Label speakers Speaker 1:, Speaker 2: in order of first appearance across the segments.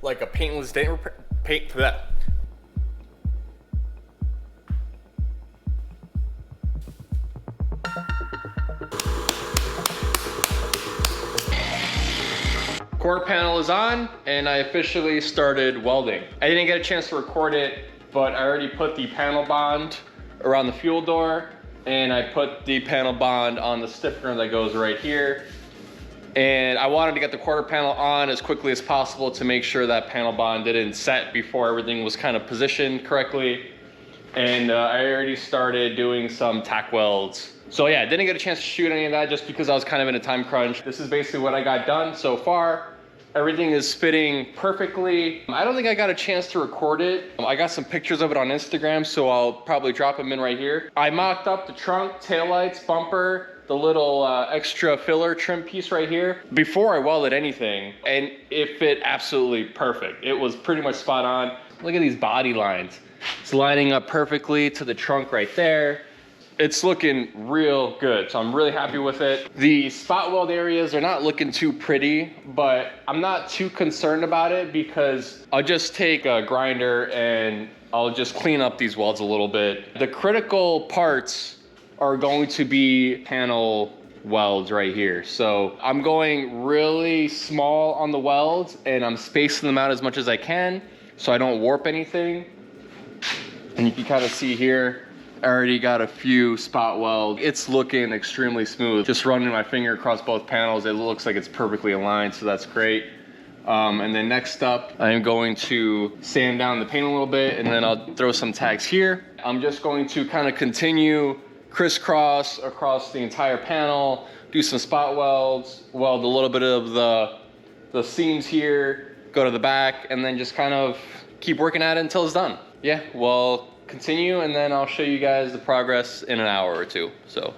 Speaker 1: like a paintless dent paint for that. Quarter panel is on, and I officially started welding. I didn't get a chance to record it, but I already put the panel bond around the fuel door, and I put the panel bond on the stiffener that goes right here. And I wanted to get the quarter panel on as quickly as possible to make sure that panel bond didn't set before everything was kind of positioned correctly. And I already started doing some tack welds. So yeah, I didn't get a chance to shoot any of that just because I was kind of in a time crunch. This is basically what I got done so far. Everything is fitting perfectly. I don't think I got a chance to record it. I got some pictures of it on Instagram, so I'll probably drop them in right here. I mocked up the trunk, taillights, bumper, the little extra filler trim piece right here before I welded anything, and it fit absolutely perfect. It was pretty much spot on. Look at these body lines. It's lining up perfectly to the trunk right there. It's looking real good, so I'm really happy with it. The spot weld areas are not looking too pretty, but I'm not too concerned about it because I'll just take a grinder and I'll just clean up these welds a little bit. The critical parts are going to be panel welds right here. So I'm going really small on the welds and I'm spacing them out as much as I can so I don't warp anything. And you can kind of see here, I already got a few spot welds. It's looking extremely smooth. Just running my finger across both panels, it looks like it's perfectly aligned, so that's great. And then next up, I'm going to sand down the paint a little bit, and then I'll throw some tags here. I'm just going to kind of continue crisscross across the entire panel, do some spot welds, weld a little bit of the seams here, go to the back, and then just kind of keep working at it until it's done. Yeah, well, continue, and then I'll show you guys the progress in an hour or two. So.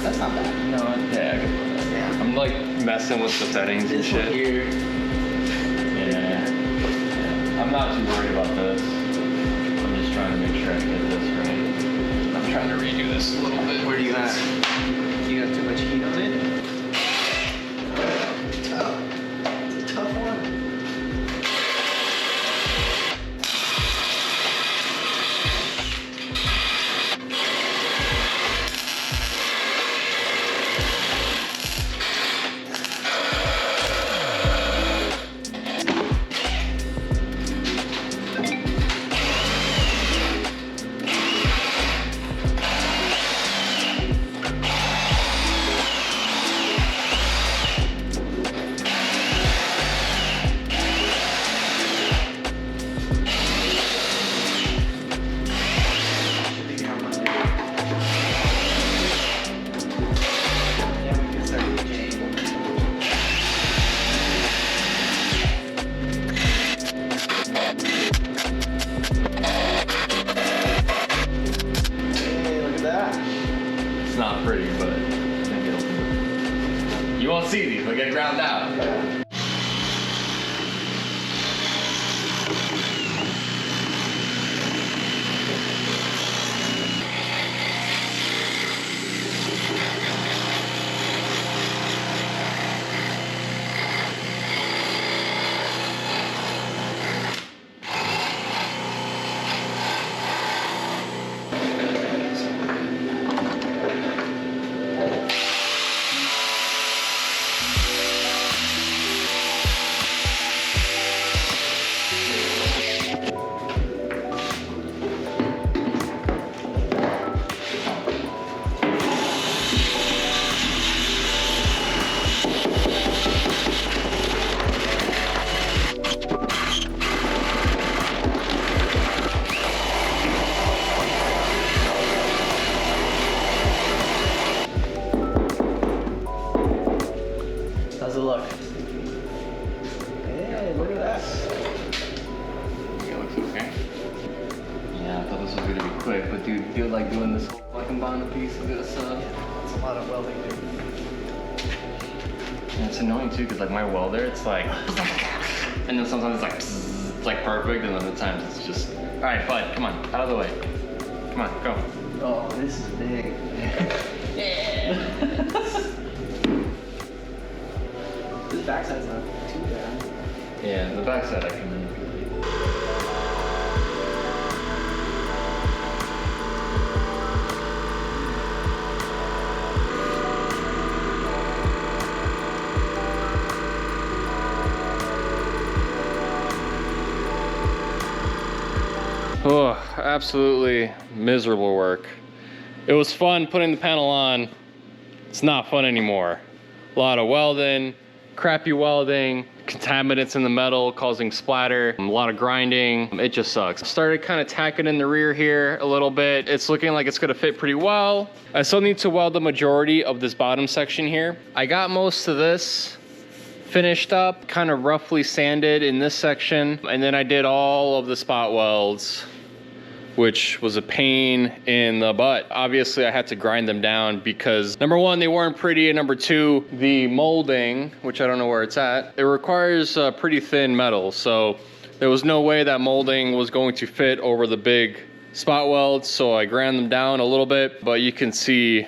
Speaker 2: That's not bad. No, yeah, I can put that. Yeah.
Speaker 1: I'm like messing with the settings and shit.
Speaker 2: Here.
Speaker 1: Yeah. I'm not too worried about this. I'm just trying to make sure I get this right. I'm trying to redo this a little bit.
Speaker 2: Where do you at? You got too much heat on it? It's a tough one.
Speaker 1: do like doing this whole fucking bond piece of this.
Speaker 2: It's a lot of welding, dude.
Speaker 1: And it's annoying too, because like my welder, it's like, and then sometimes it's like perfect, and then other times it's just, all right, bud, come on, out of the way. Come on, go.
Speaker 2: Oh, this is big.
Speaker 1: Yeah.
Speaker 2: This backside's not too bad.
Speaker 1: Yeah, the backside I can manipulate. Oh, absolutely miserable work. It was fun putting the panel on. It's not fun anymore. A lot of welding, crappy welding, contaminants in the metal causing splatter, a lot of grinding. It just sucks. Started kind of tacking in the rear here a little bit. It's looking like it's gonna fit pretty well. I still need to weld the majority of this bottom section here. I got most of this finished up, kind of roughly sanded in this section, and then I did all of the spot welds, which was a pain in the butt. Obviously, I had to grind them down because number one, they weren't pretty, and number two, the molding, which I don't know where it's at, it requires pretty thin metal, so there was no way that molding was going to fit over the big spot welds, so I ground them down a little bit, but you can see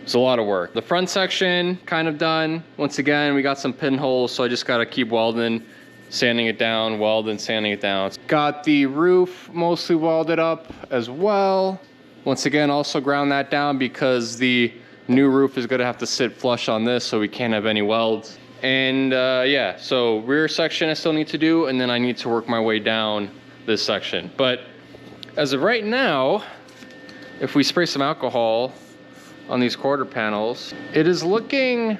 Speaker 1: it's a lot of work. The front section, kind of done. Once again, we got some pinholes, so I just gotta keep welding, sanding it down, welding, sanding it down. Got the roof mostly welded up as well. Once again, also ground that down because the new roof is gonna have to sit flush on this, so we can't have any welds. And yeah, so rear section I still need to do, and then I need to work my way down this section. But as of right now, if we spray some alcohol on these quarter panels, it is looking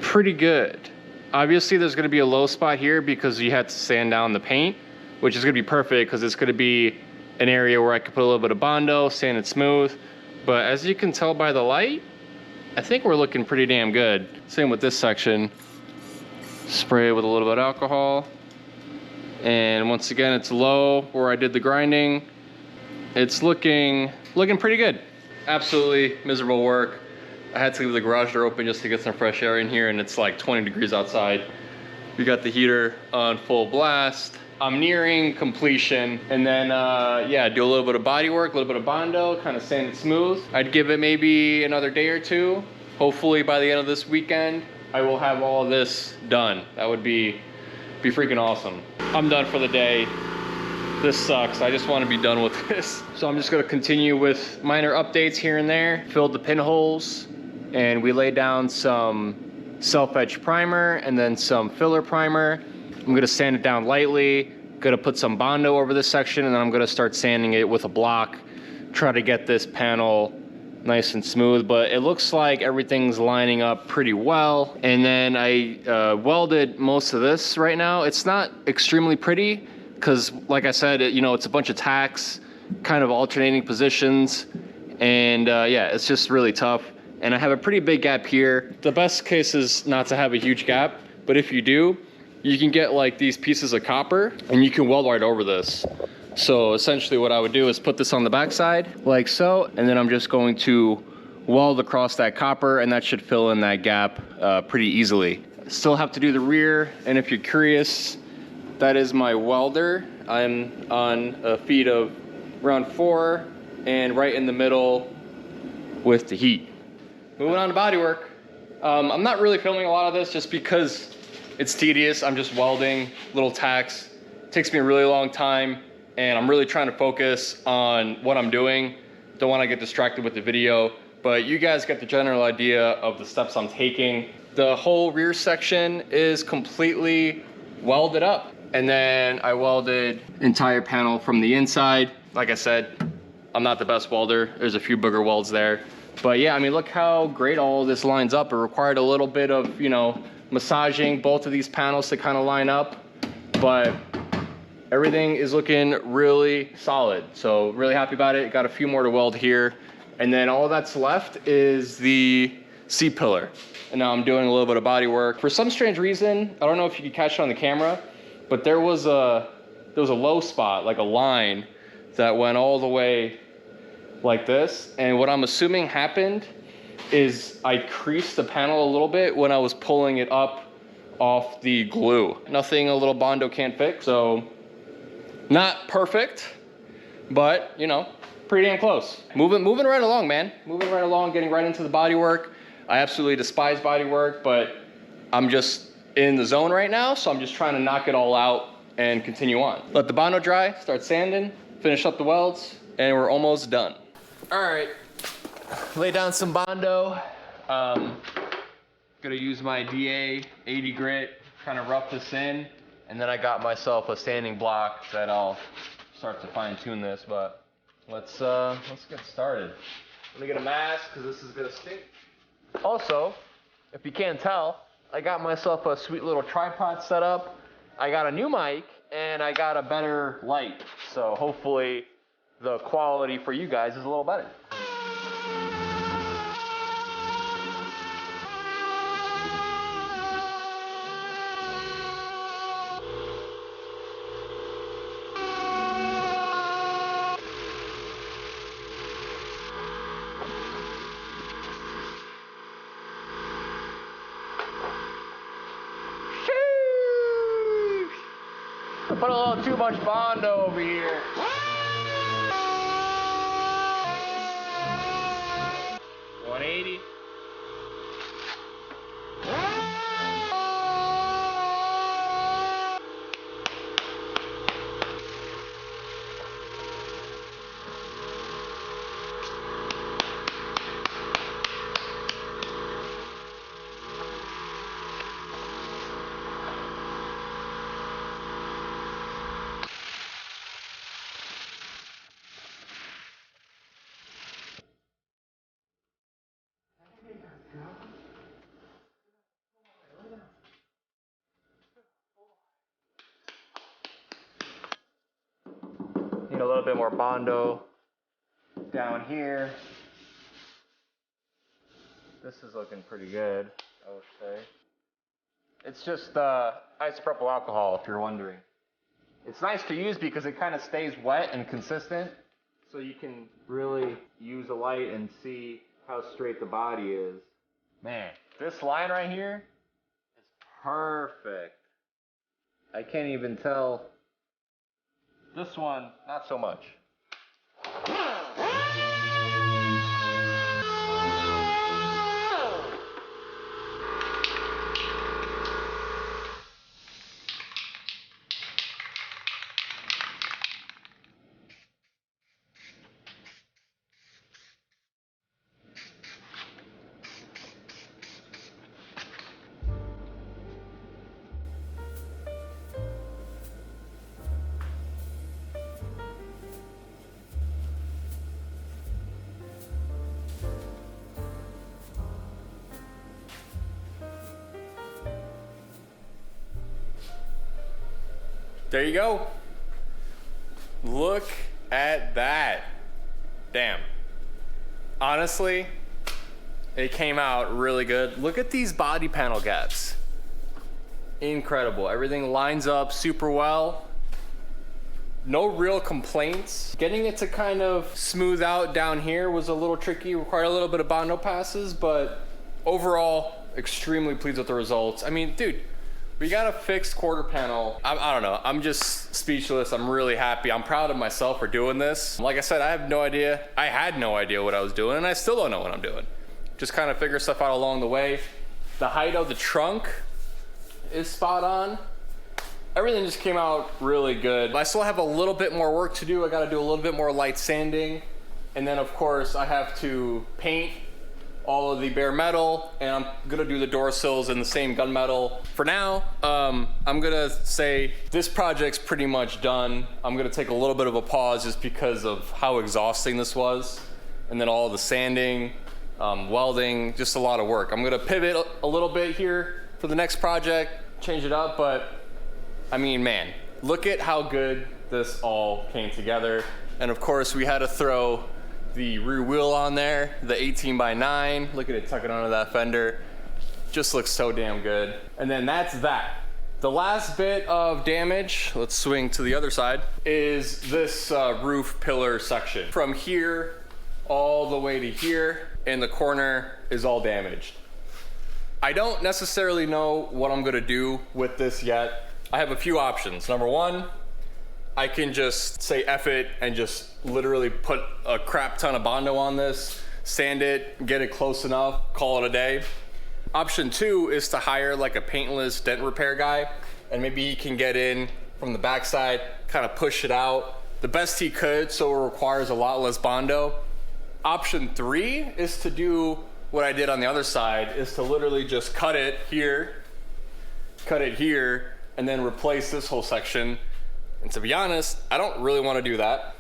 Speaker 1: pretty good. Obviously there's going to be a low spot here because you had to sand down the paint, which is going to be perfect because it's going to be an area where I could put a little bit of Bondo, sand it smooth. But as you can tell by the light, I think we're looking pretty damn good. Same with this section. Spray it with a little bit of alcohol. And once again, it's low where I did the grinding. It's looking pretty good. Absolutely miserable work. I had to leave the garage door open just to get some fresh air in here, and it's like 20 degrees outside. We got the heater on full blast. I'm nearing completion, and then yeah, do a little bit of body work, a little bit of Bondo, kind of sand it smooth. I'd give it maybe another day or two. Hopefully by the end of this weekend, I will have all of this done. That would be freaking awesome. I'm done for the day. This sucks. I just want to be done with this. So I'm just going to continue with minor updates here and there. Filled the pinholes, and we laid down some self-etch primer and then some filler primer. I'm going to sand it down lightly. Going to put some Bondo over this section, and then I'm going to start sanding it with a block. Try to get this panel nice and smooth, but it looks like everything's lining up pretty well. And then I welded most of this right now. It's not extremely pretty, because like I said, it's a bunch of tacks, kind of alternating positions, and yeah, it's just really tough. And I have a pretty big gap here. The best case is not to have a huge gap, but if you do, you can get like these pieces of copper and you can weld right over this. So essentially what I would do is put this on the backside like so, and then I'm just going to weld across that copper, and that should fill in that gap pretty easily. Still have to do the rear, and if you're curious, that is my welder. I'm on a feed of around 4 and right in the middle with the heat. Moving on to bodywork. I'm not really filming a lot of this just because it's tedious. I'm just welding little tacks. It takes me a really long time, and I'm really trying to focus on what I'm doing. Don't want to get distracted with the video, but you guys get the general idea of the steps I'm taking. The whole rear section is completely welded up. And then I welded entire panel from the inside. Like I said, I'm not the best welder. There's a few booger welds there. But yeah, I mean, look how great all of this lines up. It required a little bit of, massaging both of these panels to kind of line up. But everything is looking really solid. So really happy about it. Got a few more to weld here. And then all that's left is the C-pillar. And now I'm doing a little bit of body work. For some strange reason, I don't know if you can catch it on the camera, but there was a low spot, like a line that went all the way like this. And what I'm assuming happened is I creased the panel a little bit when I was pulling it up off the glue. Nothing a little Bondo can't fix. So not perfect, but you know, pretty damn close. Moving right along, man. Moving right along, getting right into the bodywork. I absolutely despise bodywork, but I'm just in the zone right now, so I'm just trying to knock it all out and continue on. Let the Bondo dry, start sanding, finish up the welds, and we're almost done. All right, lay down some Bondo. Gonna use my DA 80 grit, kind of rough this in, and then I got myself a sanding block that I'll start to fine tune this, but let's get started. I'm gonna get a mask, because this is gonna stink. Also, if you can't tell, I got myself a sweet little tripod set up. I got a new mic, and I got a better light. So hopefully the quality for you guys is a little better. Put a little too much Bondo over here. 180. Need a little bit more Bondo down here. This is looking pretty good, I would say. It's just isopropyl alcohol, if you're wondering. It's nice to use because it kind of stays wet and consistent, so you can really use a light and see how straight the body is. Man, this line right here is perfect. I can't even tell. This one, not so much. There you go. Look at that. Damn. Honestly, it came out really good. Look at these body panel gaps. Incredible. Everything lines up super well. No real complaints. Getting it to kind of smooth out down here was a little tricky, required a little bit of Bondo passes, but overall, extremely pleased with the results. I mean, dude, we got a fixed quarter panel. I don't know, I'm just speechless. I'm really happy. I'm proud of myself for doing this. Like I said, I have no idea. I had no idea what I was doing, and I still don't know what I'm doing. Just kind of figure stuff out along the way. The height of the trunk is spot on. Everything just came out really good. I still have a little bit more work to do. I gotta do a little bit more light sanding. And then of course I have to paint all of the bare metal, and I'm gonna do the door sills in the same gunmetal. For now, I'm gonna say this project's pretty much done. I'm gonna take a little bit of a pause just because of how exhausting this was. And then all the sanding, welding, just a lot of work. I'm gonna pivot a little bit here for the next project, change it up, but I mean, man, look at how good this all came together. And of course we had to throw the rear wheel on there, the 18x9. Look at it tucking onto that fender. Just looks so damn good. And then that's that. The last bit of damage, let's swing to the other side, is this roof pillar section. From here all the way to here, and the corner is all damaged. I don't necessarily know what I'm gonna do with this yet. I have a few options. Number one, I can just say F it and just literally put a crap ton of Bondo on this, sand it, get it close enough, call it a day. Option two is to hire like a paintless dent repair guy, and maybe he can get in from the backside, kind of push it out the best he could, so it requires a lot less Bondo. Option three is to do what I did on the other side, is to literally just cut it here, and then replace this whole section. And to be honest, I don't really want to do that.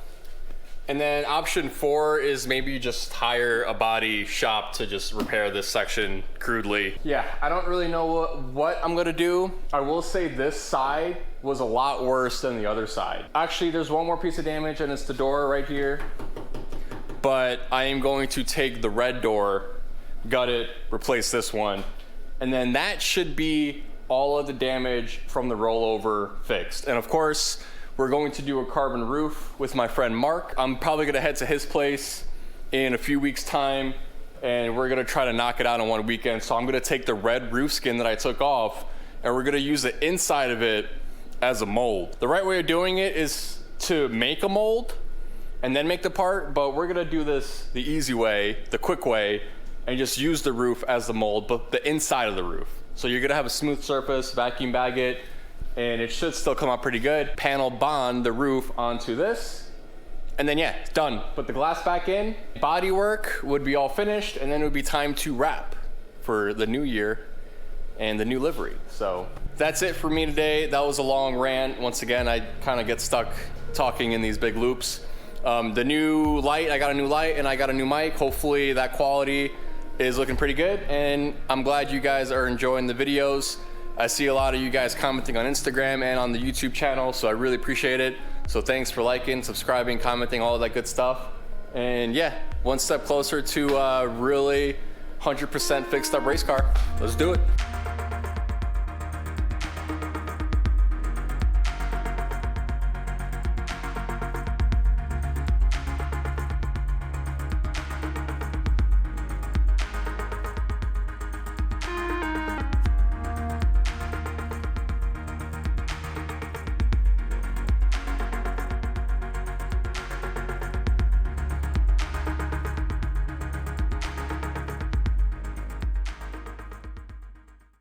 Speaker 1: And then option four is maybe just hire a body shop to just repair this section crudely. Yeah, I don't really know what I'm gonna do. I will say this side was a lot worse than the other side. Actually, there's one more piece of damage, and it's the door right here. But I am going to take the red door, gut it, replace this one, and then that should be all of the damage from the rollover fixed. And of course, we're going to do a carbon roof with my friend Mark. I'm probably gonna head to his place in a few weeks' time, and we're gonna try to knock it out in one weekend. So I'm gonna take the red roof skin that I took off, and we're gonna use the inside of it as a mold. The right way of doing it is to make a mold and then make the part, but we're gonna do this the easy way, the quick way, and just use the roof as the mold, but the inside of the roof. So you're gonna have a smooth surface, vacuum bag it, and it should still come out pretty good. Panel bond the roof onto this, and then yeah, it's done. Put the glass back in, body work would be all finished, and then it would be time to wrap for the new year and the new livery. So that's it for me today. That was a long rant. Once again, I kind of get stuck talking in these big loops. The new light, I got a new light and I got a new mic. Hopefully that quality is looking pretty good, and I'm glad you guys are enjoying the videos. I see a lot of you guys commenting on Instagram and on the YouTube channel, so I really appreciate it. So thanks for liking, subscribing, commenting, all of that good stuff. And yeah, one step closer to really 100% fixed up race car. Let's do it.